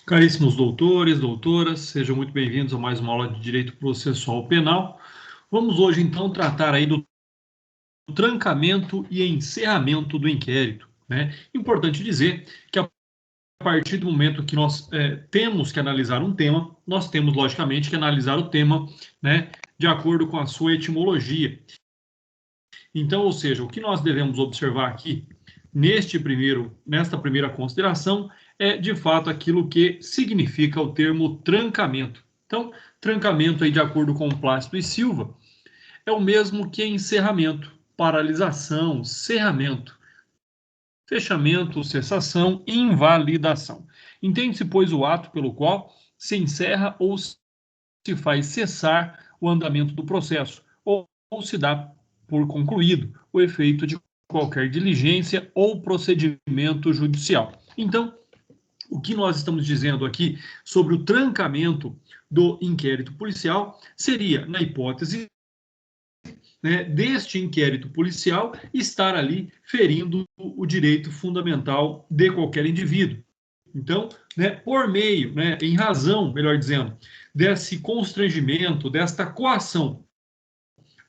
Caríssimos doutores, doutoras, sejam muito bem-vindos a mais uma aula de Direito Processual Penal. Vamos hoje, então, tratar aí do trancamento e encerramento do inquérito, né? Importante dizer que a partir do momento que nós temos que analisar um tema, nós temos, logicamente, que analisar o tema, né, de acordo com a sua etimologia. Então, ou seja, o que nós devemos observar aqui nesta primeira consideração é, de fato, aquilo que significa o termo trancamento. Então, trancamento, aí, de acordo com Plácido e Silva, é o mesmo que encerramento, paralisação, cerramento, fechamento, cessação e invalidação. Entende-se, pois, o ato pelo qual se encerra ou se faz cessar o andamento do processo, ou se dá por concluído o efeito de qualquer diligência ou procedimento judicial. Então, o que nós estamos dizendo aqui sobre o trancamento do inquérito policial seria, na hipótese, né, deste inquérito policial estar ali ferindo o direito fundamental de qualquer indivíduo. Então, né, por meio, né, em razão, melhor dizendo, desse constrangimento, desta coação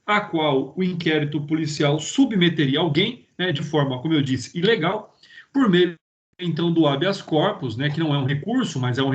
a qual o inquérito policial submeteria alguém, né, de forma, como eu disse, ilegal, por meio, então, do habeas corpus, né, que não é um recurso, mas é um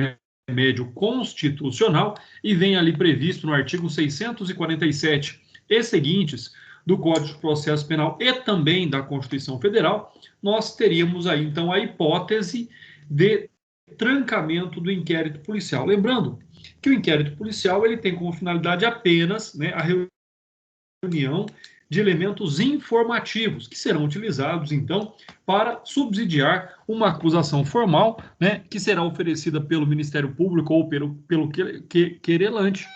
remédio constitucional, e vem ali previsto no artigo 647 e seguintes do Código de Processo Penal e também da Constituição Federal, nós teríamos aí, então, a hipótese de trancamento do inquérito policial. Lembrando que o inquérito policial ele tem como finalidade apenas, né, a reunião de elementos informativos que serão utilizados, então, para subsidiar uma acusação formal, né, que será oferecida pelo Ministério Público ou pelo querelante,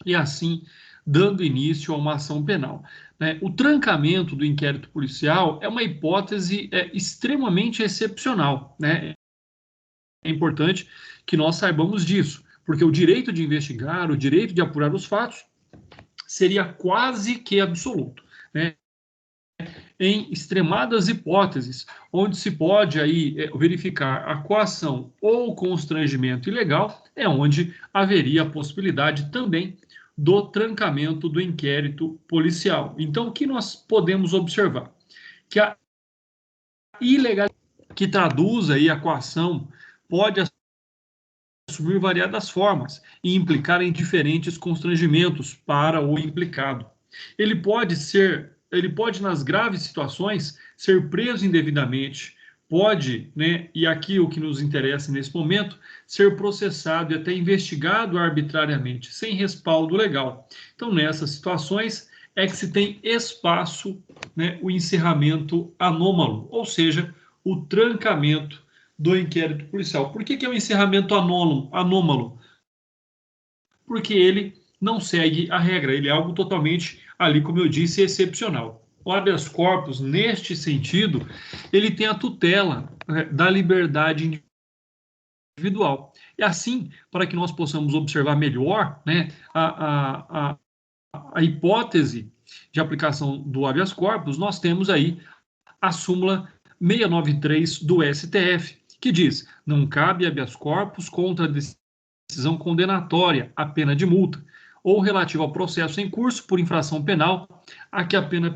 e assim dando início a uma ação penal. Né? O trancamento do inquérito policial é uma hipótese extremamente excepcional. Né? É importante que nós saibamos disso, porque o direito de investigar, o direito de apurar os fatos, seria quase que absoluto. Né? Em extremadas hipóteses, onde se pode aí verificar a coação ou constrangimento ilegal, é onde haveria a possibilidade também do trancamento do inquérito policial. Então, o que nós podemos observar? Que a ilegalidade que traduz aí a coação pode assumir variadas formas e implicar em diferentes constrangimentos para o implicado. Ele pode, nas graves situações, ser preso indevidamente, pode, né, e aqui o que nos interessa nesse momento, ser processado e até investigado arbitrariamente, sem respaldo legal. Então, nessas situações, é que se tem espaço, né, o encerramento anômalo, ou seja, o trancamento do inquérito policial. Por que é um encerramento anômalo? Porque ele não segue a regra, ele é algo totalmente, ali como eu disse, excepcional. O habeas corpus, neste sentido, ele tem a tutela, né, da liberdade individual. E assim, para que nós possamos observar melhor, né, a hipótese de aplicação do habeas corpus, nós temos aí a súmula 693 do STF, que diz: não cabe habeas corpus contra a decisão condenatória, a pena de multa, ou relativa ao processo em curso por infração penal, a que a pena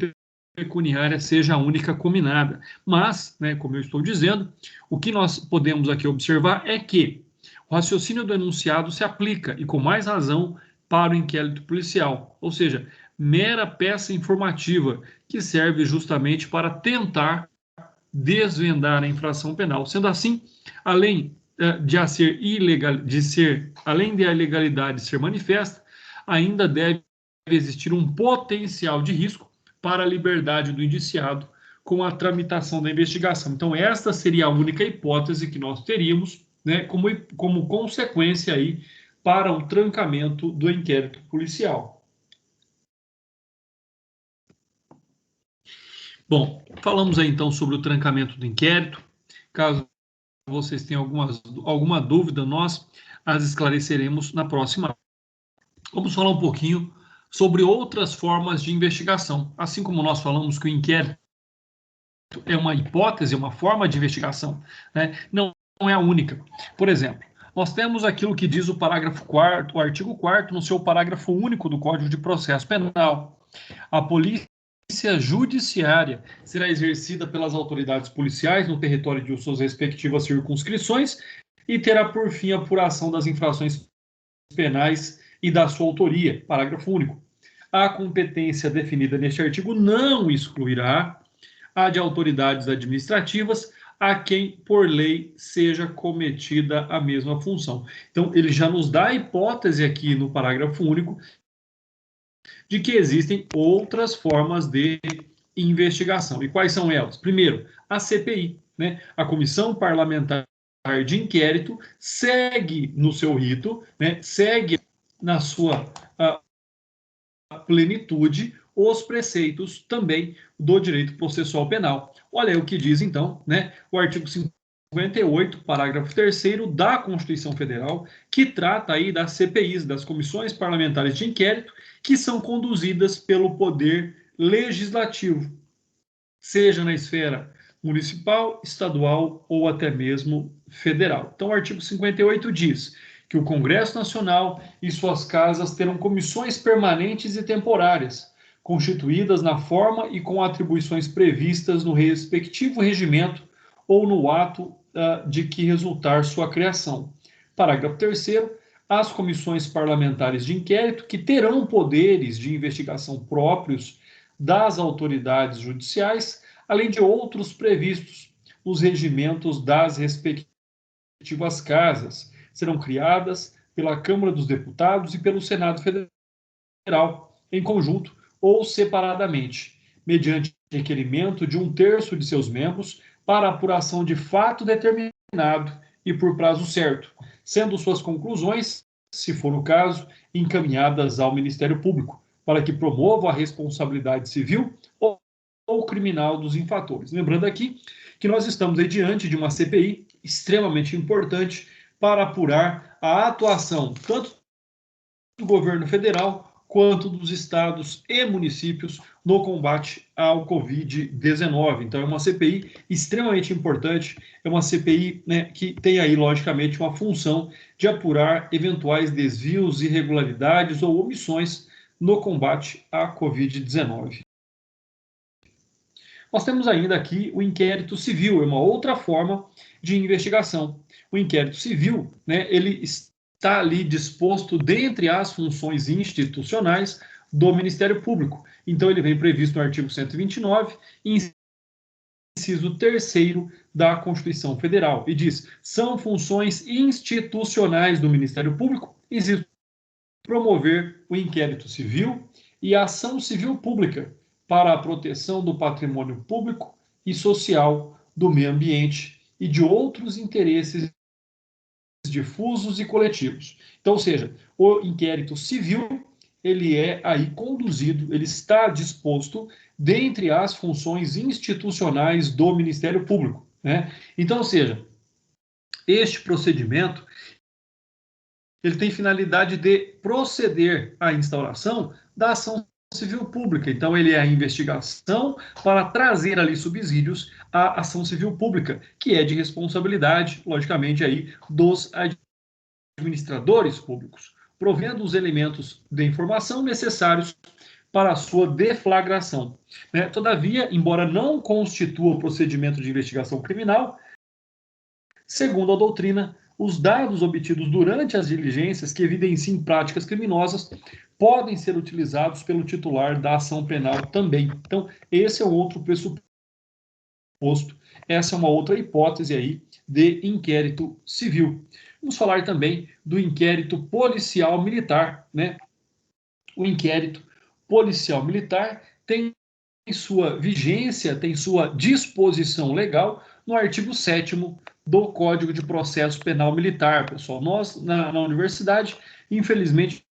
pecuniária seja a única cominada. Mas, né, como eu estou dizendo, o que nós podemos aqui observar é que o raciocínio do enunciado se aplica, e com mais razão, para o inquérito policial, ou seja, mera peça informativa que serve justamente para tentar desvendar a infração penal. Sendo assim, além além de a ilegalidade ser manifesta, ainda deve existir um potencial de risco para a liberdade do indiciado com a tramitação da investigação. Então, esta seria a única hipótese que nós teríamos, né, como consequência aí para o trancamento do inquérito policial. Bom, falamos aí então sobre o trancamento do inquérito. Caso vocês tenham alguma dúvida, nós as esclareceremos na próxima aula. Vamos falar um pouquinho sobre outras formas de investigação. Assim como nós falamos que o inquérito é uma hipótese, uma forma de investigação, né? Não é a única. Por exemplo, nós temos aquilo que diz o parágrafo 4º, o artigo 4º, no seu parágrafo único do Código de Processo Penal. A polícia judiciária será exercida pelas autoridades policiais no território de suas respectivas circunscrições e terá por fim a apuração das infrações penais e da sua autoria. Parágrafo único. A competência definida neste artigo não excluirá a de autoridades administrativas a quem, por lei, seja cometida a mesma função. Então, ele já nos dá a hipótese aqui no parágrafo único de que existem outras formas de investigação. E quais são elas? Primeiro, a CPI, né? A Comissão Parlamentar de Inquérito segue no seu rito, né? Segue na sua plenitude os preceitos também do direito processual penal. Olha aí o que diz, então, né, o artigo 58, parágrafo 3º da Constituição Federal, que trata aí das CPIs, das comissões parlamentares de inquérito, que são conduzidas pelo Poder Legislativo, seja na esfera municipal, estadual ou até mesmo federal. Então, o artigo 58 diz que o Congresso Nacional e suas casas terão comissões permanentes e temporárias, constituídas na forma e com atribuições previstas no respectivo regimento ou no ato de que resultar sua criação. Parágrafo 3º. As comissões parlamentares de inquérito, que terão poderes de investigação próprios das autoridades judiciais, além de outros previstos nos regimentos das respectivas casas, serão criadas pela Câmara dos Deputados e pelo Senado Federal, em conjunto ou separadamente, mediante requerimento de 1/3 de seus membros para apuração de fato determinado e por prazo certo, sendo suas conclusões, se for o caso, encaminhadas ao Ministério Público, para que promova a responsabilidade civil ou criminal dos infratores. Lembrando aqui que nós estamos aí diante de uma CPI extremamente importante para apurar a atuação tanto do governo federal quanto dos estados e municípios no combate ao Covid-19. Então, é uma CPI extremamente importante, é uma CPI, né, que tem aí, logicamente, uma função de apurar eventuais desvios, irregularidades ou omissões no combate à Covid-19. Nós temos ainda aqui o inquérito civil, é uma outra forma de investigação. O inquérito civil, né, ele está ali disposto dentre as funções institucionais do Ministério Público. Então, ele vem previsto no artigo 129, inciso 3º da Constituição Federal, e diz: são funções institucionais do Ministério Público, existe promover o inquérito civil e a ação civil pública para a proteção do patrimônio público e social, do meio ambiente e de outros interesses difusos e coletivos. Então, ou seja, o inquérito civil, ele é aí conduzido, ele está disposto dentre as funções institucionais do Ministério Público, né? Então, ou seja, este procedimento, ele tem finalidade de proceder à instauração da ação civil pública. Então, ele é a investigação para trazer ali subsídios à ação civil pública, que é de responsabilidade, logicamente, aí dos administradores públicos, provendo os elementos de informação necessários para a sua deflagração. Né? Todavia, embora não constitua o procedimento de investigação criminal, segundo a doutrina, os dados obtidos durante as diligências que evidenciem práticas criminosas podem ser utilizados pelo titular da ação penal também. Então, esse é um outro pressuposto, essa é uma outra hipótese aí de inquérito civil. Vamos falar também do inquérito policial militar, né? O inquérito policial militar tem sua vigência, tem sua disposição legal no artigo 7º do Código de Processo Penal Militar, pessoal. Nós, na universidade, infelizmente,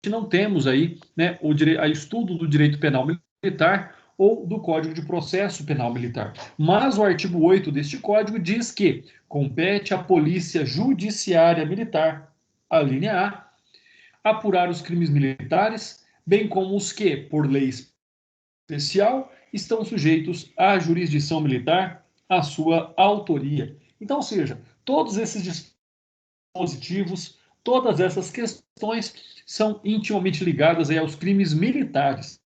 não temos aí, né, o estudo do direito penal militar ou do Código de Processo Penal Militar. Mas o artigo 8 deste Código diz que compete à Polícia Judiciária Militar, a linha A, apurar os crimes militares, bem como os que, por lei especial, estão sujeitos à jurisdição militar, à sua autoria. Então, ou seja, todos esses dispositivos, todas essas questões são intimamente ligadas aí aos crimes militares,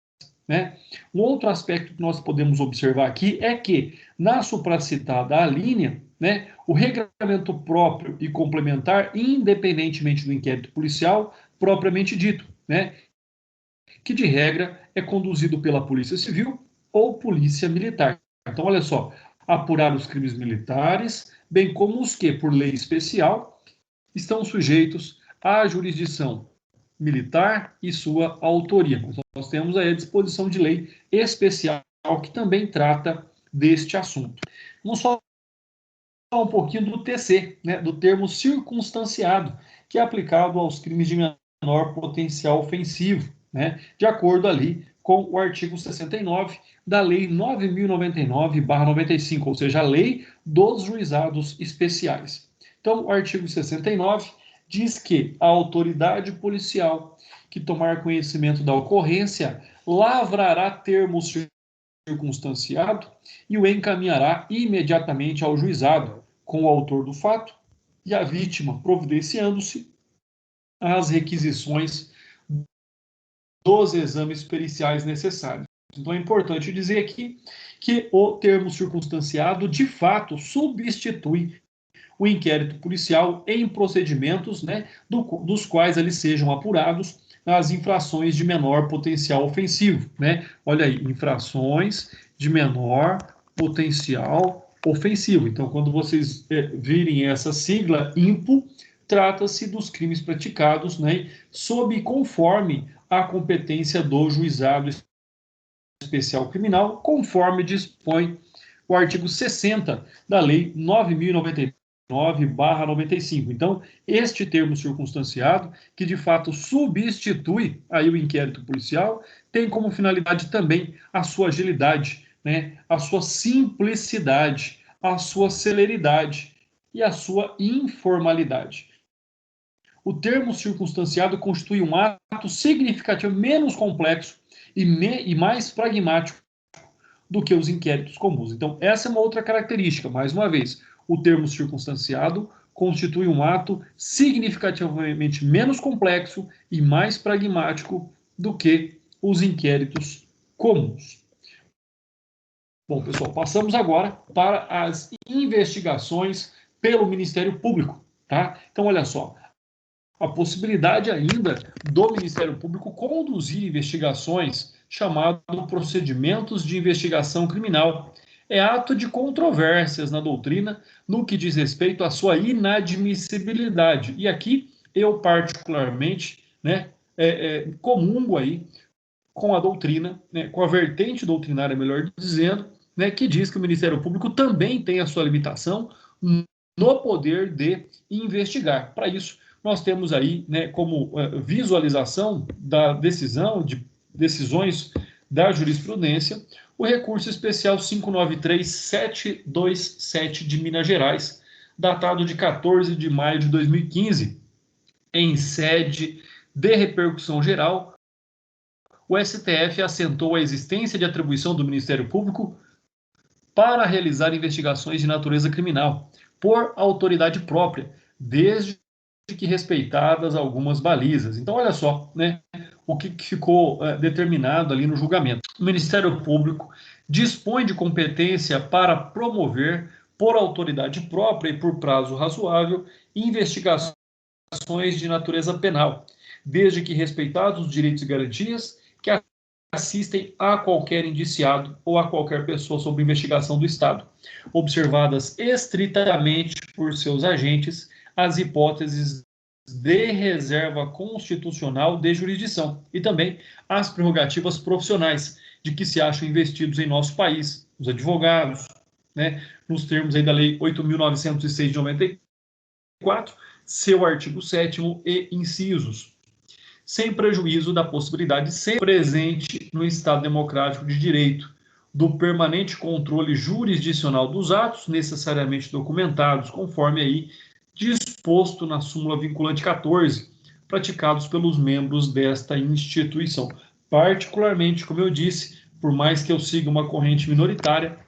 né? Um outro aspecto que nós podemos observar aqui é que, na supracitada alínea, né, o regramento próprio e complementar, independentemente do inquérito policial propriamente dito, né, que de regra é conduzido pela Polícia Civil ou Polícia Militar. Então, olha só, apurar os crimes militares, bem como os que, por lei especial, estão sujeitos à jurisdição militar e sua autoria. Nós temos aí a disposição de lei especial que também trata deste assunto. Vamos falar um pouquinho do TC, né, do termo circunstanciado, que é aplicado aos crimes de menor potencial ofensivo, né, de acordo ali com o artigo 69 da Lei 9.099/95, ou seja, a Lei dos Juizados Especiais. Então, o artigo 69 diz que a autoridade policial que tomar conhecimento da ocorrência lavrará termo circunstanciado e o encaminhará imediatamente ao juizado, com o autor do fato e a vítima, providenciando-se as requisições dos exames periciais necessários. Então é importante dizer aqui que o termo circunstanciado, de fato, substitui o inquérito policial em procedimentos, né, dos quais eles sejam apurados as infrações de menor potencial ofensivo, né? Olha aí, infrações de menor potencial ofensivo. Então, quando vocês virem essa sigla IMPO, trata-se dos crimes praticados, né, sob e conforme a competência do juizado especial criminal, conforme dispõe o artigo 60 da Lei 9.099/95. Então, este termo circunstanciado, que de fato substitui aí o inquérito policial, tem como finalidade também a sua agilidade, né, a sua simplicidade, a sua celeridade e a sua informalidade. O termo circunstanciado constitui um ato significativo menos complexo e mais pragmático do que os inquéritos comuns. Então, essa é uma outra característica. Mais uma vez, o termo circunstanciado constitui um ato significativamente menos complexo e mais pragmático do que os inquéritos comuns. Bom, pessoal, passamos agora para as investigações pelo Ministério Público, tá? Então, olha só, a possibilidade ainda do Ministério Público conduzir investigações chamado procedimentos de investigação criminal. É ato de controvérsias na doutrina no que diz respeito à sua inadmissibilidade. E aqui eu particularmente, né, comungo aí com a doutrina, né, com a vertente doutrinária, melhor dizendo, né, que diz que o Ministério Público também tem a sua limitação no poder de investigar. Para isso, nós temos aí, né, como visualização da decisão, de decisões da jurisprudência, o recurso especial 593.727 de Minas Gerais, datado de 14 de maio de 2015, em sede de repercussão geral, o STF assentou a existência de atribuição do Ministério Público para realizar investigações de natureza criminal, por autoridade própria, desde que respeitadas algumas balizas. Então, olha só, né, o que ficou determinado ali no julgamento. O Ministério Público dispõe de competência para promover, por autoridade própria e por prazo razoável, investigações de natureza penal, desde que respeitados os direitos e garantias que assistem a qualquer indiciado ou a qualquer pessoa sob investigação do Estado, observadas estritamente por seus agentes as hipóteses de reserva constitucional de jurisdição e também as prerrogativas profissionais de que se acham investidos em nosso país, os advogados, né, nos termos aí da Lei 8.906 de 94, seu artigo 7º e incisos, sem prejuízo da possibilidade de ser presente no Estado Democrático de Direito, do permanente controle jurisdicional dos atos necessariamente documentados, conforme aí disposto na súmula vinculante 14, praticados pelos membros desta instituição. Particularmente, como eu disse, por mais que eu siga uma corrente minoritária,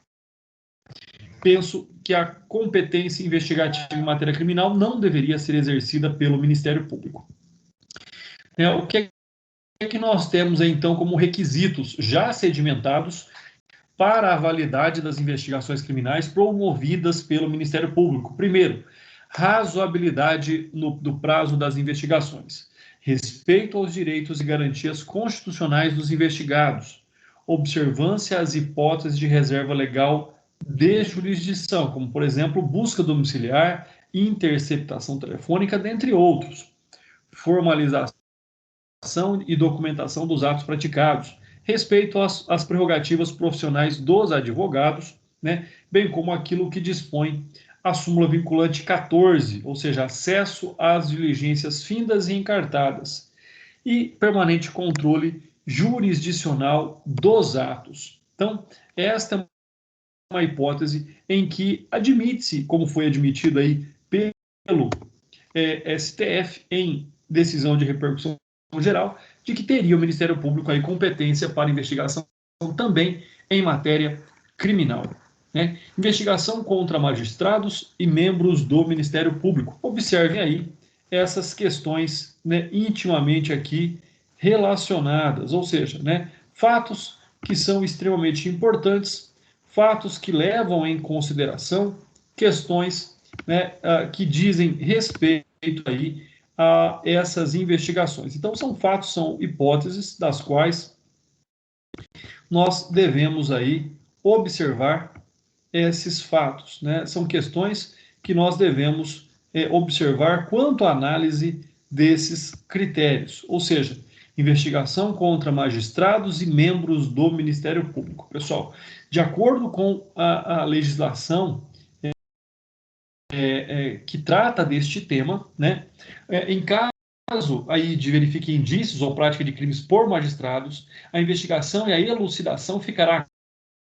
penso que a competência investigativa em matéria criminal não deveria ser exercida pelo Ministério Público. O que é que nós temos aí, então, como requisitos já sedimentados para a validade das investigações criminais promovidas pelo Ministério Público? Primeiro, razoabilidade do prazo das investigações, respeito aos direitos e garantias constitucionais dos investigados, observância às hipóteses de reserva legal de jurisdição, como, por exemplo, busca domiciliar, interceptação telefônica, dentre outros, formalização e documentação dos atos praticados, respeito às prerrogativas profissionais dos advogados, né, bem como aquilo que dispõe a súmula vinculante 14, ou seja, acesso às diligências findas e encartadas, e permanente controle jurisdicional dos atos. Então, esta é uma hipótese em que admite-se, como foi admitido aí pelo STF em decisão de repercussão geral, de que teria o Ministério Público aí competência para investigação também em matéria criminal. Né? Investigação contra magistrados e membros do Ministério Público. Observem aí essas questões, né, intimamente aqui relacionadas, ou seja, né, fatos que são extremamente importantes, fatos que levam em consideração questões, né, que dizem respeito aí a essas investigações. Então, são fatos, são hipóteses das quais nós devemos aí observar esses fatos, né? São questões que nós devemos observar quanto à análise desses critérios, ou seja, investigação contra magistrados e membros do Ministério Público. Pessoal, de acordo com a legislação que trata deste tema, né, em caso aí de verifique indícios ou prática de crimes por magistrados, a investigação e a elucidação ficará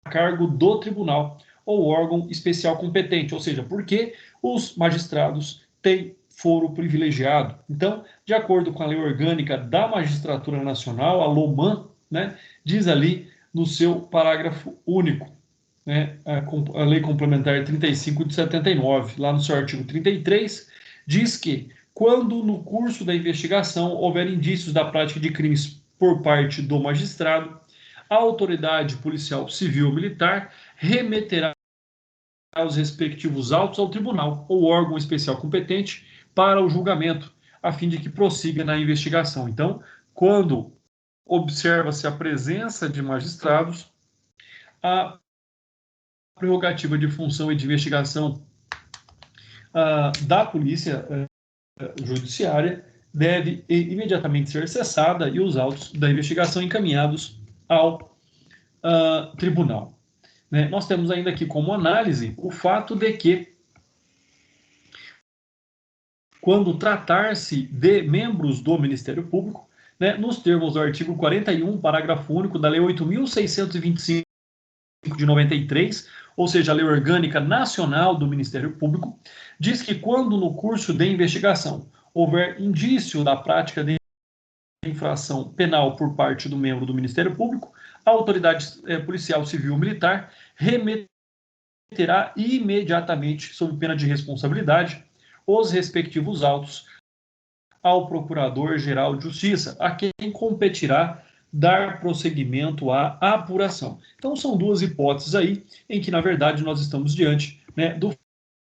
a cargo do tribunal ou órgão especial competente, ou seja, porque os magistrados têm foro privilegiado. Então, de acordo com a Lei Orgânica da Magistratura Nacional, a LOMAN, né, diz ali no seu parágrafo único, né, a Lei Complementar 35 de 79, lá no seu artigo 33, diz que quando no curso da investigação houver indícios da prática de crimes por parte do magistrado, a autoridade policial civil ou militar remeterá os respectivos autos ao tribunal ou órgão especial competente para o julgamento, a fim de que prossiga na investigação. Então, quando observa-se a presença de magistrados, a prerrogativa de função e de investigação da polícia judiciária deve imediatamente ser cessada e os autos da investigação encaminhados ao tribunal. Né? Nós temos ainda aqui como análise o fato de que, quando tratar-se de membros do Ministério Público, né, nos termos do artigo 41, parágrafo único da Lei 8.625 de 93, ou seja, a Lei Orgânica Nacional do Ministério Público, diz que quando no curso de investigação houver indício da prática de infração penal por parte do membro do Ministério Público, a autoridade policial civil ou militar remeterá imediatamente, sob pena de responsabilidade, os respectivos autos ao Procurador-Geral de Justiça, a quem competirá dar prosseguimento à apuração. Então, são duas hipóteses aí, em que, na verdade, nós estamos diante, né, do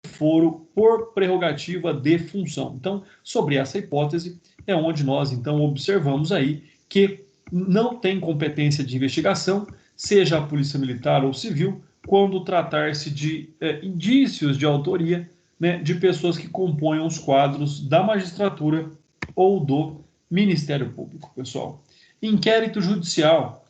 foro por prerrogativa de função. Então, sobre essa hipótese, é onde nós, então, observamos aí que não tem competência de investigação, seja a Polícia Militar ou Civil, quando tratar-se de indícios de autoria, né, de pessoas que compõem os quadros da magistratura ou do Ministério Público, pessoal. Inquérito judicial.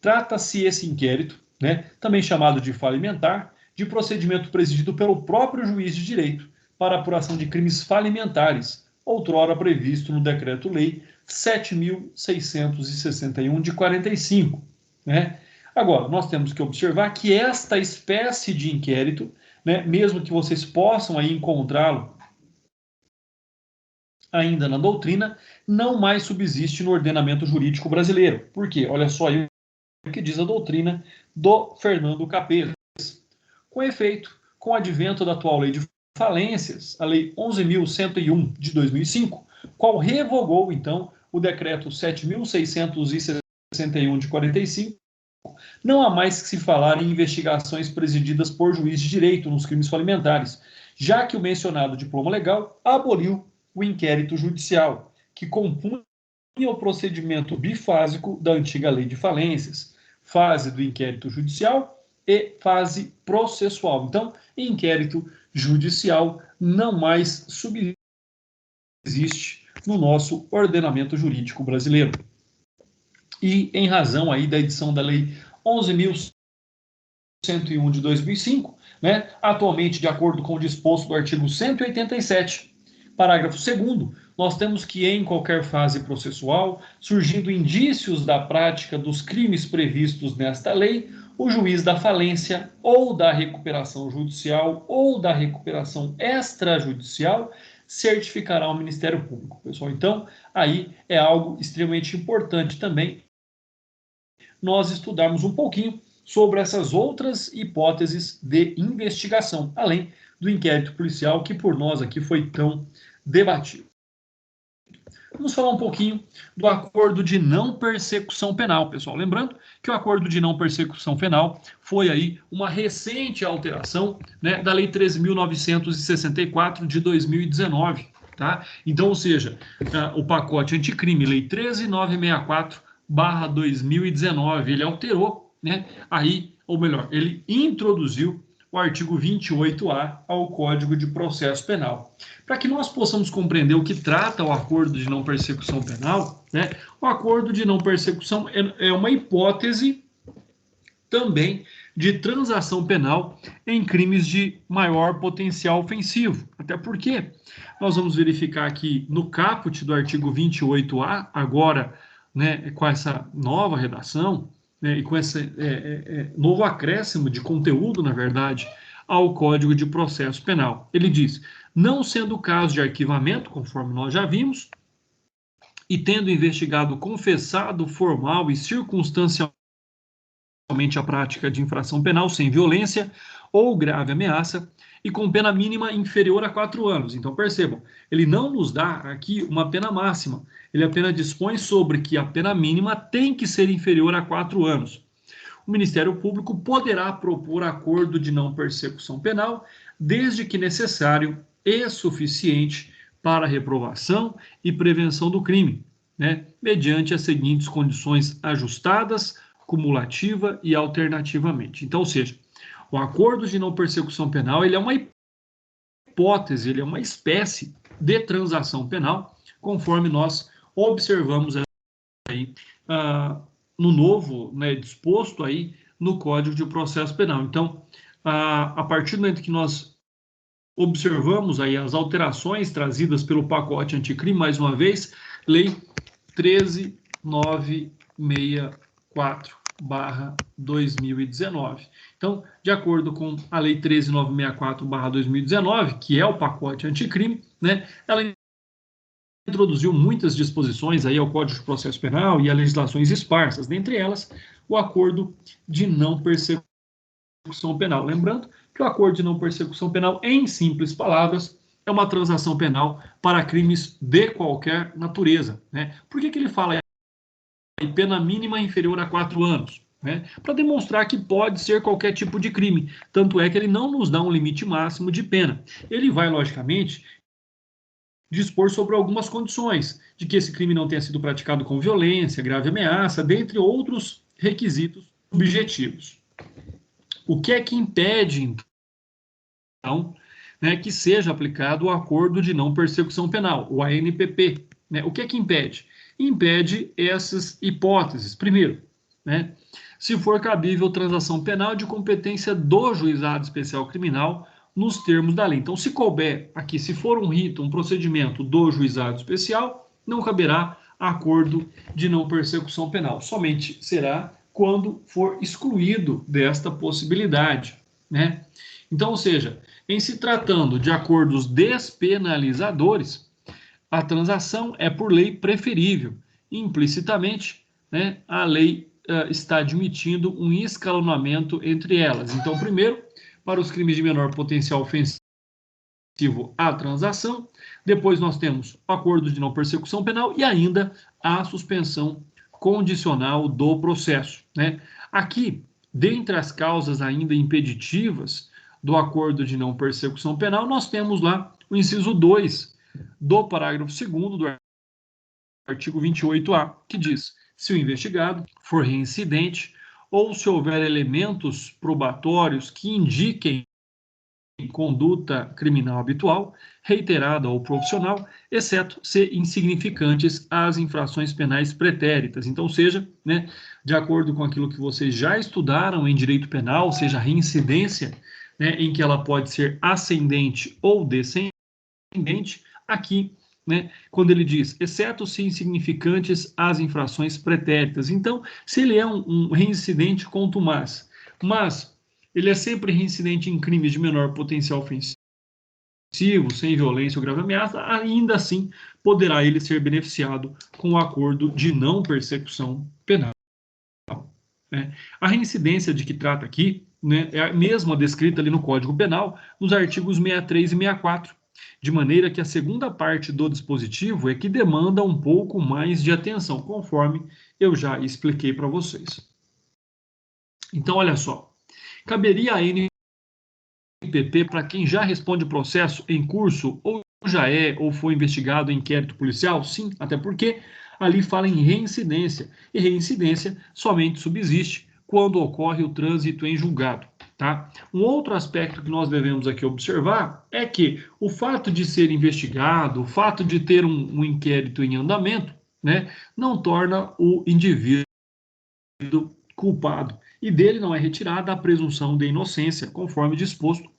Trata-se esse inquérito, né, também chamado de falimentar, de procedimento presidido pelo próprio juiz de direito para apuração de crimes falimentares, outrora previsto no Decreto-Lei 7.661 de 45. Né? Agora, nós temos que observar que esta espécie de inquérito, né, mesmo que vocês possam aí encontrá-lo ainda na doutrina, não mais subsiste no ordenamento jurídico brasileiro. Por quê? Olha só aí o que diz a doutrina do Fernando Capês. Com efeito, com o advento da atual lei de falências, a lei 11.101 de 2005, qual revogou, então, o decreto 7.661 de 45, não há mais que se falar em investigações presididas por juiz de direito nos crimes falimentares, já que o mencionado diploma legal aboliu o inquérito judicial, que compunha o procedimento bifásico da antiga lei de falências, fase do inquérito judicial e fase processual. Então, inquérito judicial não mais subsiste no nosso ordenamento jurídico brasileiro. E em razão aí da edição da lei 11.101 de 2005, né, atualmente, de acordo com o disposto do artigo 187, parágrafo 2º, nós temos que, em qualquer fase processual, surgindo indícios da prática dos crimes previstos nesta lei, o juiz da falência ou da recuperação judicial ou da recuperação extrajudicial certificará ao Ministério Público, pessoal. Então, aí é algo extremamente importante também nós estudarmos um pouquinho sobre essas outras hipóteses de investigação, além do inquérito policial que por nós aqui foi tão debatido. Vamos falar um pouquinho do acordo de não persecução penal, pessoal. Lembrando que o acordo de não persecução penal foi aí uma recente alteração, né, da lei 13.964 de 2019, tá? Então, ou seja, o pacote anticrime, lei 13.964/2019, ele alterou, né, aí, ou melhor, ele introduziu o artigo 28A ao Código de Processo Penal. Para que nós possamos compreender o que trata o acordo de não persecução penal, né, o acordo de não persecução é uma hipótese também de transação penal em crimes de maior potencial ofensivo. Até porque nós vamos verificar aqui no caput do artigo 28A, agora, né, com essa nova redação, né, e com esse novo acréscimo de conteúdo, na verdade, ao Código de Processo Penal. Ele diz, não sendo o caso de arquivamento, conforme nós já vimos, e tendo investigado, confessado formal e circunstancialmente a prática de infração penal sem violência ou grave ameaça e com pena mínima inferior a 4 anos. Então, percebam, ele não nos dá aqui uma pena máxima, ele apenas dispõe sobre que a pena mínima tem que ser inferior a 4 anos. O Ministério Público poderá propor acordo de não persecução penal, desde que necessário e suficiente para reprovação e prevenção do crime, né, mediante as seguintes condições ajustadas, cumulativa e alternativamente. Então, ou seja, o acordo de não persecução penal, ele é uma hipótese, ele é uma espécie de transação penal, conforme nós observamos aí no novo, né, disposto aí no Código de Processo Penal. Então, a partir do momento que nós observamos aí as alterações trazidas pelo pacote anticrime, mais uma vez, lei 13.964/2019. Então, de acordo com a lei 13.964/2019, que é o pacote anticrime, né, ela introduziu muitas disposições aí ao Código de Processo Penal e a legislações esparsas, dentre elas o acordo de não persecução penal. Lembrando que o acordo de não persecução penal, em simples palavras, é uma transação penal para crimes de qualquer natureza, né? Por que ele fala em pena mínima inferior a 4 anos? Né? Para demonstrar que pode ser qualquer tipo de crime. Tanto é que ele não nos dá um limite máximo de pena. Ele vai, logicamente, dispor sobre algumas condições, de que esse crime não tenha sido praticado com violência, grave ameaça, dentre outros requisitos objetivos. O que é que impede, então, né, que seja aplicado o Acordo de Não Persecução Penal, o ANPP? Né? O que é que impede? Impede essas hipóteses. Primeiro, né, se for cabível transação penal de competência do Juizado Especial Criminal nos termos da lei. Então, se couber aqui, se for um rito, um procedimento do Juizado Especial, não caberá acordo de não persecução penal. Somente será quando for excluído desta possibilidade, né? Então, ou seja, em se tratando de acordos despenalizadores, a transação é por lei preferível. Implicitamente, né, a lei está admitindo um escalonamento entre elas. Então, primeiro, para os crimes de menor potencial ofensivo à transação. Depois nós temos o acordo de não persecução penal e ainda a suspensão condicional do processo, né? Aqui, dentre as causas ainda impeditivas do acordo de não persecução penal, nós temos lá o inciso 2 do parágrafo 2º do artigo 28A, que diz: se o investigado for reincidente ou se houver elementos probatórios que indiquem conduta criminal habitual, reiterada ou profissional, exceto se insignificantes as infrações penais pretéritas. Então, seja, né, de acordo com aquilo que vocês já estudaram em direito penal, seja a reincidência, né, em que ela pode ser ascendente ou descendente, aqui, né, quando ele diz, exceto se insignificantes as infrações pretéritas. Então, se ele é um reincidente contumaz, mas ele é sempre reincidente em crimes de menor potencial ofensivo, sem violência ou grave ameaça, ainda assim poderá ele ser beneficiado com o acordo de não persecução penal. Né? A reincidência de que trata aqui, né, é a mesma descrita ali no Código Penal, nos artigos 63 e 64, de maneira que a segunda parte do dispositivo é que demanda um pouco mais de atenção, conforme eu já expliquei para vocês. Então, olha só, caberia a NPP para quem já responde processo em curso ou já é ou foi investigado em inquérito policial? Sim, até porque ali fala em reincidência, e reincidência somente subsiste quando ocorre o trânsito em julgado. Tá? Um outro aspecto que nós devemos aqui observar é que o fato de ser investigado, o fato de ter um inquérito em andamento, né, não torna o indivíduo culpado, e dele não é retirada a presunção de inocência, conforme disposto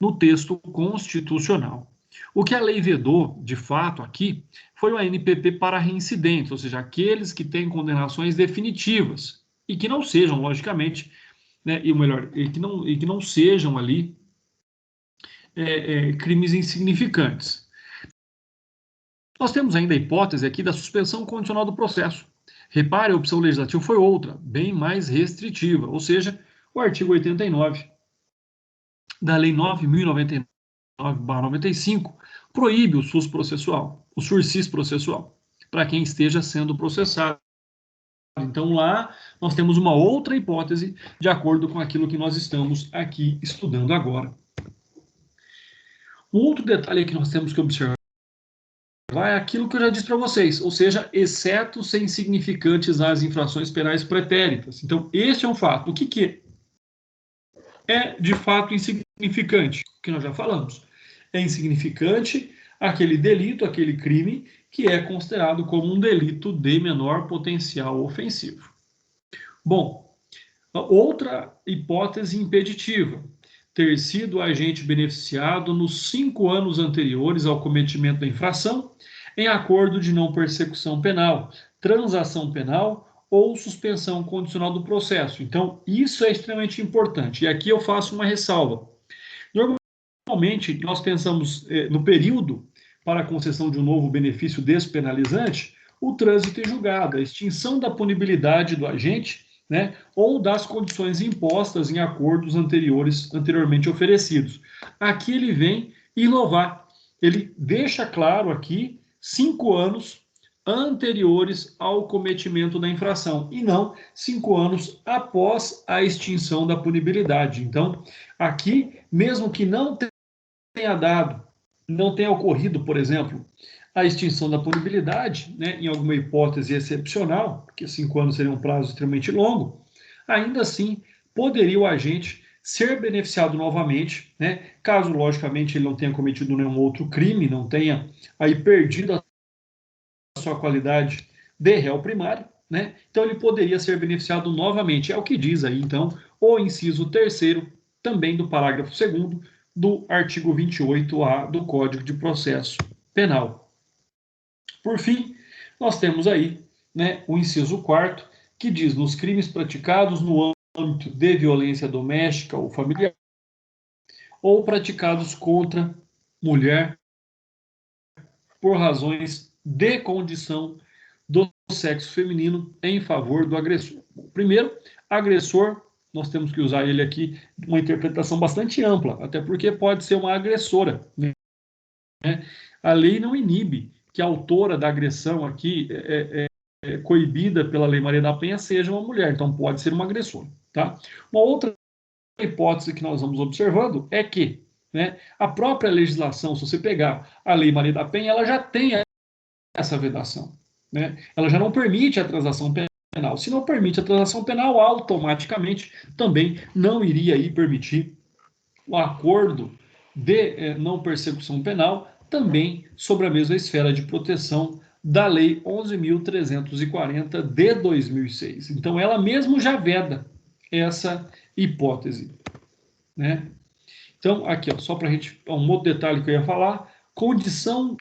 no texto constitucional. O que a lei vedou, de fato, aqui, foi o ANPP para reincidentes, ou seja, aqueles que têm condenações definitivas e que não sejam, logicamente, né, e o melhor, e que não sejam ali crimes insignificantes. Nós temos ainda a hipótese aqui da suspensão condicional do processo. Repare, a opção legislativa foi outra, bem mais restritiva, ou seja, o artigo 89 da Lei 9.099/95 proíbe o SUS processual, o SURSIS processual, para quem esteja sendo processado. Então lá nós temos uma outra hipótese de acordo com aquilo que nós estamos aqui estudando agora. Um outro detalhe que nós temos que observar é aquilo que eu já disse para vocês, ou seja, exceto ser insignificantes as infrações penais pretéritas. Então, este é um fato. O que é de fato insignificante? O que nós já falamos. É insignificante aquele delito, aquele crime que é considerado como um delito de menor potencial ofensivo. Bom, outra hipótese impeditiva, ter sido agente beneficiado nos 5 anos anteriores ao cometimento da infração, em acordo de não persecução penal, transação penal ou suspensão condicional do processo. Então, isso é extremamente importante. E aqui eu faço uma ressalva. Normalmente, nós pensamos no período para a concessão de um novo benefício despenalizante, o trânsito em julgado, a extinção da punibilidade do agente, né, ou das condições impostas em acordos anteriormente oferecidos. Aqui ele vem inovar. Ele deixa claro aqui 5 anos anteriores ao cometimento da infração e não 5 anos após a extinção da punibilidade. Então, aqui, mesmo que não tenha ocorrido, por exemplo, a extinção da punibilidade, né, em alguma hipótese excepcional, porque 5 anos seria um prazo extremamente longo, ainda assim poderia o agente ser beneficiado novamente, né, caso, logicamente, ele não tenha cometido nenhum outro crime, não tenha aí perdido a sua qualidade de réu primário, né, então ele poderia ser beneficiado novamente. É o que diz aí, então, o inciso 3º, também do parágrafo 2º, do artigo 28A do Código de Processo Penal. Por fim, nós temos aí, né, o inciso 4º, que diz: nos crimes praticados no âmbito de violência doméstica ou familiar, ou praticados contra mulher por razões de condição do sexo feminino em favor do agressor. Primeiro, agressor, nós temos que usar ele aqui de uma interpretação bastante ampla, até porque pode ser uma agressora, né? A lei não inibe que a autora da agressão aqui coibida pela Lei Maria da Penha seja uma mulher, então pode ser uma agressora, tá? Uma outra hipótese que nós vamos observando é que, né, a própria legislação, se você pegar a Lei Maria da Penha, ela já tem essa vedação, né? Ela já não permite a transação penal. Se não permite a transação penal, automaticamente também não iria aí permitir o acordo de não persecução penal, também sobre a mesma esfera de proteção da Lei 11.340 de 2006. Então, ela mesmo já veda essa hipótese, né? Então, aqui, ó, só para a gente, um outro detalhe que eu ia falar, condição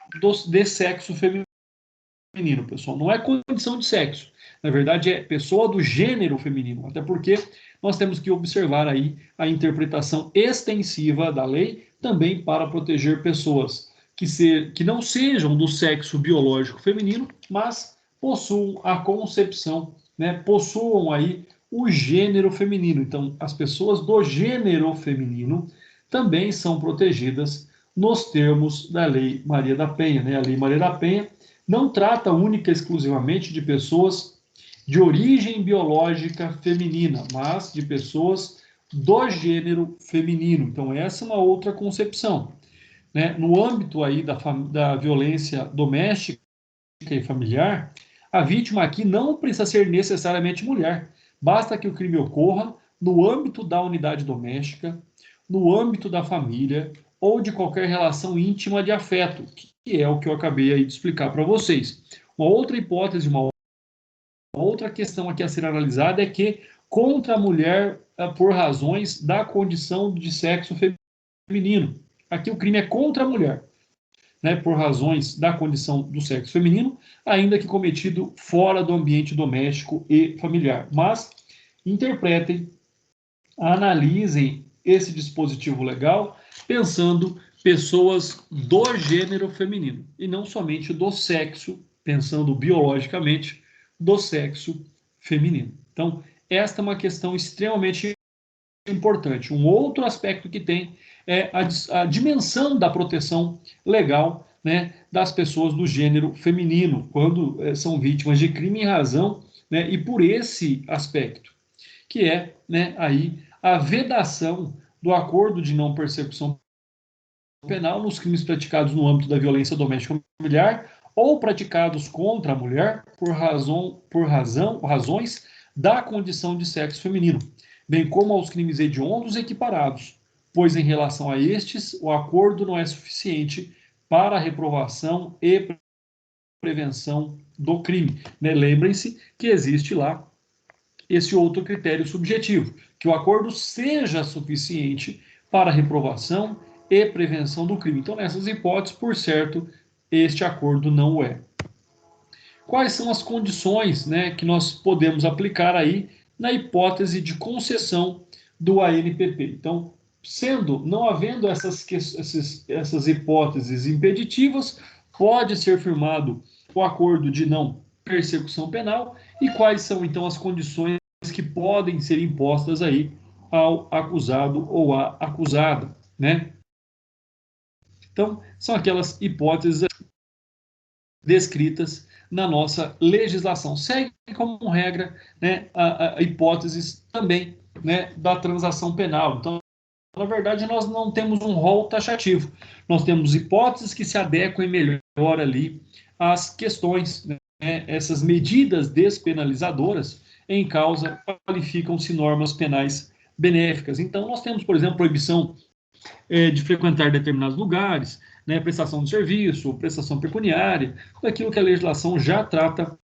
de sexo feminino, pessoal, não é condição de sexo, na verdade é pessoa do gênero feminino, até porque nós temos que observar aí a interpretação extensiva da lei também para proteger pessoas que não sejam do sexo biológico feminino, mas possuam a concepção, né, possuam aí o gênero feminino. Então, as pessoas do gênero feminino também são protegidas nos termos da Lei Maria da Penha, né? A Lei Maria da Penha não trata única e exclusivamente de pessoas de origem biológica feminina, mas de pessoas do gênero feminino. Então, essa é uma outra concepção, né? No âmbito aí da violência doméstica e familiar, a vítima aqui não precisa ser necessariamente mulher. Basta que o crime ocorra no âmbito da unidade doméstica, no âmbito da família ou de qualquer relação íntima de afeto, que é o que eu acabei aí de explicar para vocês. Uma outra hipótese, uma outra questão aqui a ser analisada é que contra a mulher por razões da condição de sexo feminino. Aqui o crime é contra a mulher, né, por razões da condição do sexo feminino, ainda que cometido fora do ambiente doméstico e familiar. Mas interpretem, analisem esse dispositivo legal pensando pessoas do gênero feminino e não somente do sexo, pensando biologicamente, do sexo feminino. Então, esta é uma questão extremamente importante. Um outro aspecto que tem é a dimensão da proteção legal, né, das pessoas do gênero feminino, quando são vítimas de crime em razão, né, e por esse aspecto, que é, né, aí a vedação do acordo de não persecução penal nos crimes praticados no âmbito da violência doméstica familiar ou praticados contra a mulher razões da condição de sexo feminino, bem como aos crimes hediondos equiparados, pois em relação a estes, o acordo não é suficiente para a reprovação e prevenção do crime, né? Lembrem-se que existe lá esse outro critério subjetivo, que o acordo seja suficiente para a reprovação e prevenção do crime. Então, nessas hipóteses, por certo, este acordo não o é. Quais são as condições, né, que nós podemos aplicar aí na hipótese de concessão do ANPP? Então, não havendo essas hipóteses impeditivas, pode ser firmado o acordo de não persecução penal. E quais são, então, as condições que podem ser impostas aí ao acusado ou à acusada, né? Então, são aquelas hipóteses descritas na nossa legislação. Segue como regra, né, a hipóteses também, né, da transação penal. Então, na verdade, nós não temos um rol taxativo. Nós temos hipóteses que se adequam melhor ali às questões, né? Essas medidas despenalizadoras em causa qualificam-se normas penais benéficas. Então, nós temos, por exemplo, proibição de frequentar determinados lugares, né, prestação de serviço, prestação pecuniária, tudo aquilo que a legislação já trata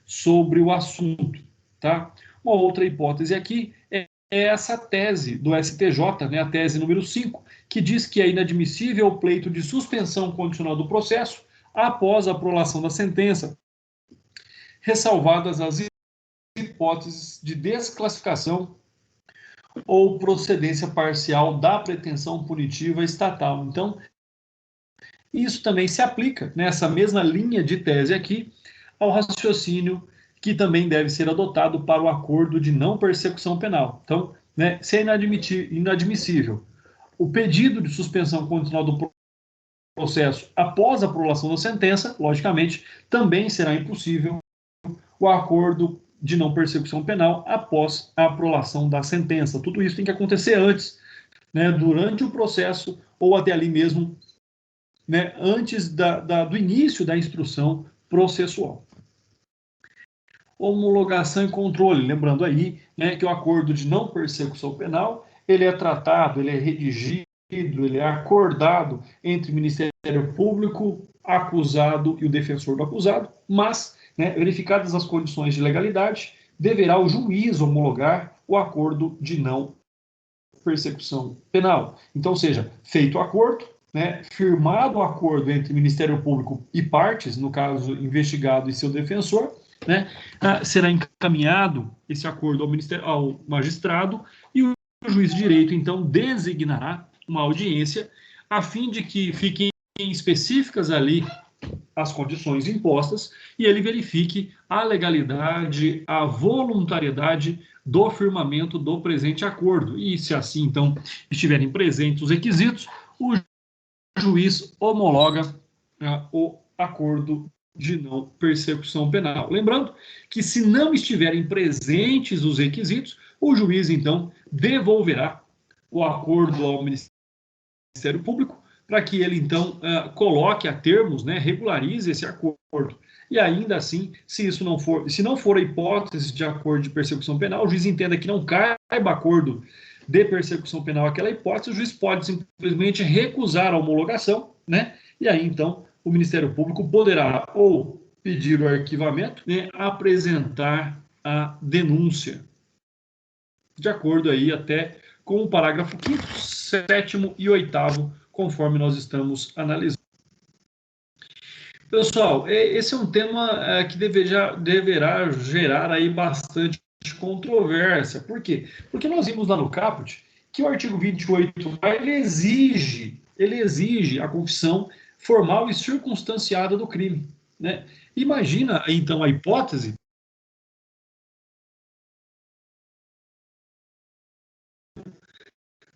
sobre o assunto, tá? Uma outra hipótese aqui é essa tese do STJ, né, a tese número 5, que diz que é inadmissível o pleito de suspensão condicional do processo após a prolação da sentença, ressalvadas as hipóteses de desclassificação ou procedência parcial da pretensão punitiva estatal. Então, isso também se aplica nessa mesma linha de tese aqui ao raciocínio que também deve ser adotado para o acordo de não persecução penal. Então, né, se é inadmissível o pedido de suspensão condicional do processo após a prolação da sentença, logicamente, também será impossível o acordo de não persecução penal após a prolação da sentença. Tudo isso tem que acontecer antes, né, durante o processo ou até ali mesmo, né, antes do início da instrução processual. Homologação e controle, lembrando aí, né, que o acordo de não persecução penal, ele é tratado, ele é redigido, ele é acordado entre o Ministério Público, acusado e o defensor do acusado, mas, né, verificadas as condições de legalidade, deverá o juiz homologar o acordo de não persecução penal. Então, seja, feito o acordo, né, firmado o acordo entre Ministério Público e partes, no caso, investigado e seu defensor, né, será encaminhado esse acordo ao magistrado e o juiz de direito, então, designará uma audiência a fim de que fiquem específicas ali as condições impostas e ele verifique a legalidade, a voluntariedade do firmamento do presente acordo. E se assim, então, estiverem presentes os requisitos, o juiz homologa o acordo de não persecução penal. Lembrando que se não estiverem presentes os requisitos, o juiz, então, devolverá o acordo ao Ministério Público para que ele, então, coloque a termos, né, regularize esse acordo. E ainda assim, se não for a hipótese de acordo de persecução penal, o juiz entenda que não caiba acordo de persecução penal aquela hipótese, o juiz pode simplesmente recusar a homologação, né? E aí, então, o Ministério Público poderá ou pedir o arquivamento, né, apresentar a denúncia, de acordo aí até com o parágrafo 5º, 7º e 8º, conforme nós estamos analisando. Pessoal, esse é um tema que deverá gerar aí bastante controvérsia. Por quê? Porque nós vimos lá no caput que o artigo 28 ele exige a confissão formal e circunstanciada do crime, né? Imagina, então, a hipótese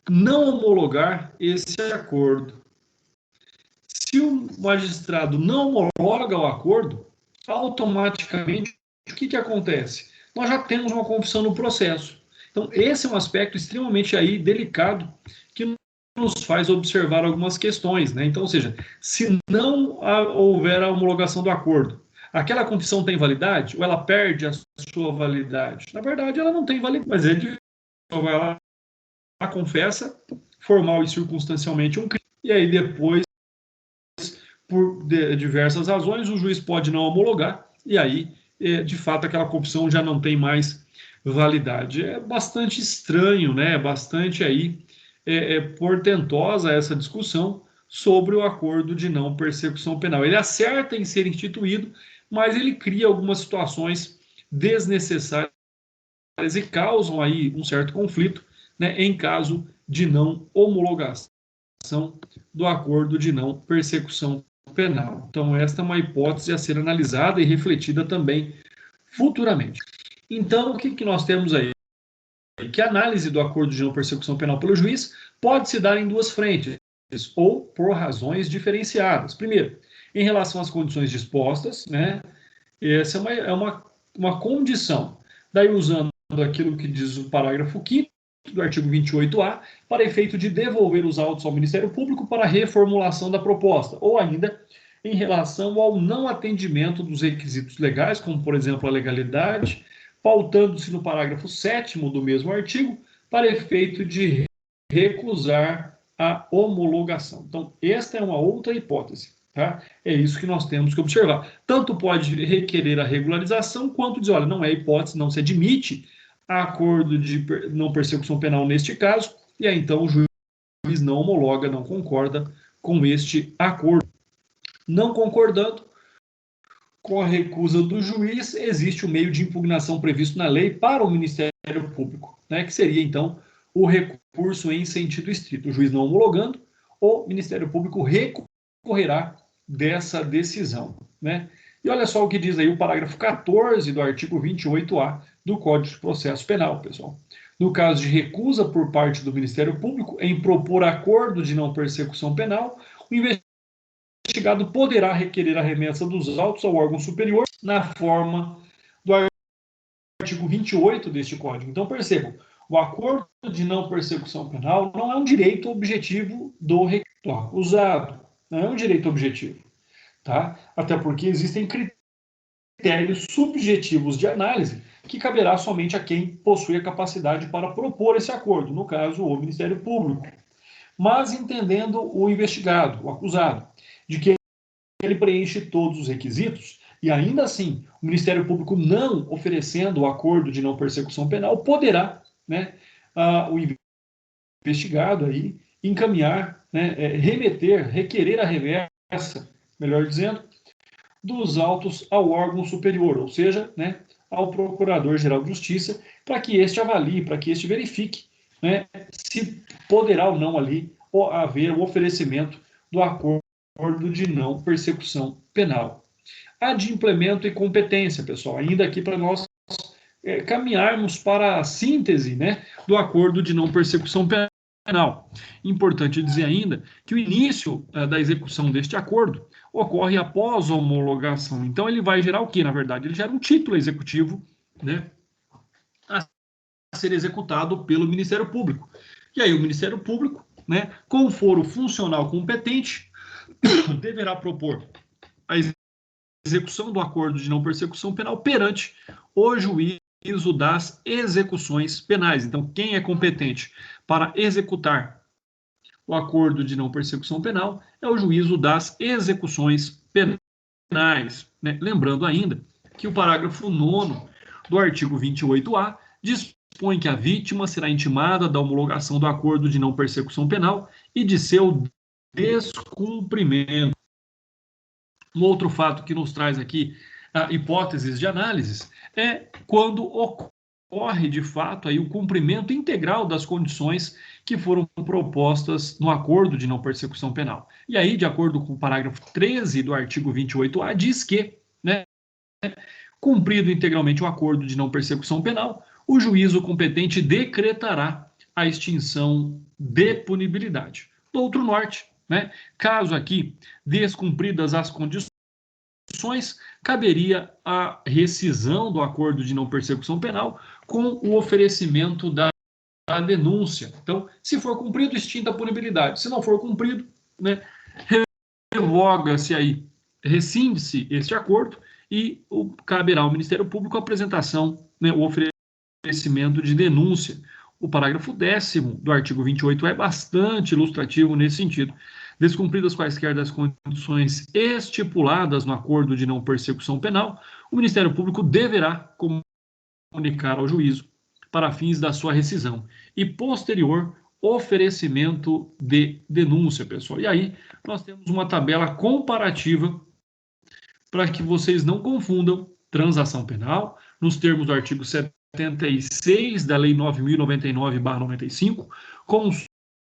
não homologar esse acordo. Se o magistrado não homologa o acordo, automaticamente, o que acontece? Nós já temos uma confissão no processo. Então, esse é um aspecto extremamente aí delicado que nos faz observar algumas questões, né? Então, ou seja, se não houver a homologação do acordo, aquela confissão tem validade ou ela perde a sua validade? Na verdade, ela não tem validade, mas ele vai lá, confessa formal e circunstancialmente um crime, e aí depois, por diversas razões, o juiz pode não homologar, e aí, de fato, aquela confissão já não tem mais validade. É bastante estranho, né? Bastante aí portentosa essa discussão sobre o acordo de não persecução penal. Ele acerta em ser instituído, mas ele cria algumas situações desnecessárias e causam aí um certo conflito, né, em caso de não homologação do acordo de não persecução penal. Então, esta é uma hipótese a ser analisada e refletida também futuramente. Então, o que nós temos aí? Que a análise do acordo de não persecução penal pelo juiz pode se dar em duas frentes, ou por razões diferenciadas. Primeiro, em relação às condições dispostas, né? Essa é uma condição. Daí, usando aquilo que diz o parágrafo 5º do artigo 28A, para efeito de devolver os autos ao Ministério Público para reformulação da proposta, ou ainda em relação ao não atendimento dos requisitos legais, como, por exemplo, a legalidade, pautando-se no parágrafo 7º do mesmo artigo, para efeito de recusar a homologação. Então, esta é uma outra hipótese. Tá? É isso que nós temos que observar. Tanto pode requerer a regularização, quanto dizer, olha, não é hipótese, não se admite acordo de não persecução penal neste caso, e aí então o juiz não homologa, não concorda com este acordo. Não concordando com a recusa do juiz, existe o meio de impugnação previsto na lei para o Ministério Público, né, que seria então o recurso em sentido estrito. O juiz não homologando, o Ministério Público recorrerá dessa decisão, né? E olha só o que diz aí o parágrafo 14 do artigo 28A do Código de Processo Penal, pessoal. No caso de recusa por parte do Ministério Público em propor acordo de não persecução penal, o investigado poderá requerer a remessa dos autos ao órgão superior na forma do artigo 28 deste Código. Então, percebam, o acordo de não persecução penal não é um direito objetivo do acusado, não é um direito objetivo, tá? Até porque existem critérios subjetivos de análise que caberá somente a quem possui a capacidade para propor esse acordo, no caso, o Ministério Público. Mas entendendo o investigado, o acusado, de que ele preenche todos os requisitos, e ainda assim o Ministério Público não oferecendo o acordo de não persecução penal, poderá, né, o investigado aí encaminhar, né, requerer a reversa, melhor dizendo, dos autos ao órgão superior, ou seja, né, ao Procurador-Geral de Justiça, para que este avalie, para que este verifique, né, se poderá ou não ali haver o oferecimento do acordo de não persecução penal. A de implemento e competência, pessoal, ainda aqui para nós caminharmos para a síntese, né, do acordo de não persecução penal. Importante dizer ainda que o início da execução deste acordo ocorre após a homologação. Então, ele vai gerar o quê, na verdade? Ele gera um título executivo, né, a ser executado pelo Ministério Público. E aí, o Ministério Público, né, com o foro funcional competente, deverá propor a execução do acordo de não persecução penal perante o juízo das execuções penais. Então, quem é competente para executar o acordo de não persecução penal é o juízo das execuções penais. Né? Lembrando ainda que o parágrafo 9º do artigo 28A dispõe que a vítima será intimada da homologação do acordo de não persecução penal e de seu descumprimento. Um outro fato que nos traz aqui hipóteses de análise é quando ocorre de fato aí o cumprimento integral das condições que foram propostas no acordo de não persecução penal. E aí, de acordo com o parágrafo 13 do artigo 28A, diz que, né, cumprido integralmente o acordo de não persecução penal, o juízo competente decretará a extinção de punibilidade. Do outro norte, né, caso aqui descumpridas as condições, caberia a rescisão do acordo de não persecução penal com o oferecimento da denúncia. Então, se for cumprido, extinta a punibilidade. Se não for cumprido, né, revoga-se aí, rescinde-se este acordo e caberá ao Ministério Público a apresentação, né, o oferecimento de denúncia. O parágrafo 10º do artigo 28 é bastante ilustrativo nesse sentido. Descumpridas quaisquer das condições estipuladas no acordo de não persecução penal, o Ministério Público deverá comunicar ao juízo para fins da sua rescisão e posterior oferecimento de denúncia, pessoal. E aí nós temos uma tabela comparativa para que vocês não confundam transação penal nos termos do artigo 76 da Lei 9.099/95, com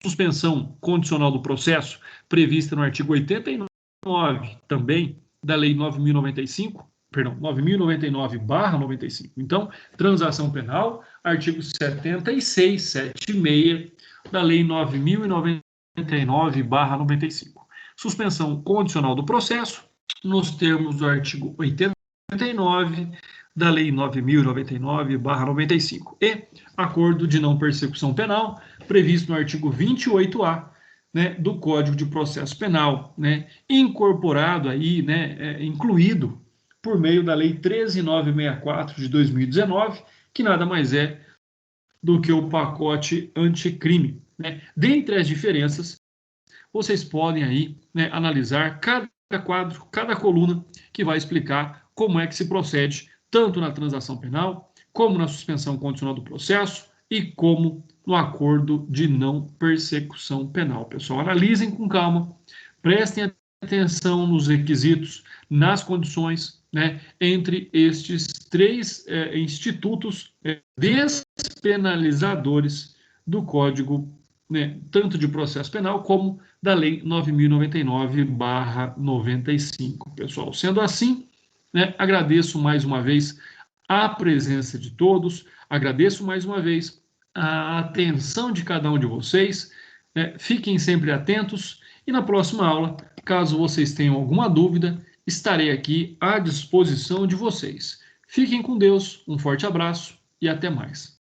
suspensão condicional do processo prevista no artigo 89 também da Lei 9.099/95. Então, transação penal, artigo 76, 76 da Lei 9.099/95. Suspensão condicional do processo, nos termos do artigo 89 da Lei 9.099/95. E acordo de não persecução penal, previsto no artigo 28A, né, do Código de Processo Penal, né, incorporado aí, né, incluído por meio da Lei 13.964 de 2019, que nada mais é do que o pacote anticrime. Né? Dentre as diferenças, vocês podem aí, né, analisar cada quadro, cada coluna que vai explicar como é que se procede tanto na transação penal, como na suspensão condicional do processo e como no acordo de não persecução penal. Pessoal, analisem com calma, prestem atenção nos requisitos, nas condições, né, entre estes três institutos despenalizadores do Código, né, tanto de processo penal como da Lei 9.099/95. Pessoal, sendo assim, né? Agradeço mais uma vez a presença de todos, agradeço mais uma vez a atenção de cada um de vocês, né? Fiquem sempre atentos e na próxima aula, caso vocês tenham alguma dúvida, estarei aqui à disposição de vocês. Fiquem com Deus, um forte abraço e até mais.